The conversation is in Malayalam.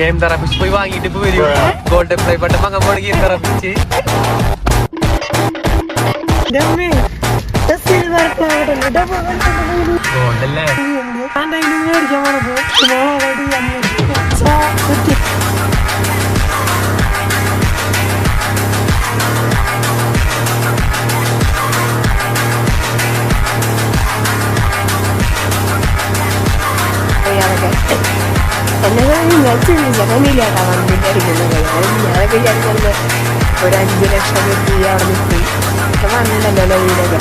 ഗെയിം തെറാപ്പിസ്റ്റ് പോയി വാങ്ങിട്ട് ഇപ്പൊ വരും. ഗോൾഡൻ പ്ലേ ബട്ടൺ വാങ്ങാൻ പോണ ഗെയിം തെറാപ്പിസ്റ്റ്. ഗോൾഡല്ലേ ഞാനൊക്കെ വിചാരിക്കുന്നത് ഒരു 5 ലക്ഷം രൂപ അവിടെ നിൽക്കും. വന്നിട്ടല്ലോ വീടൊക്കെ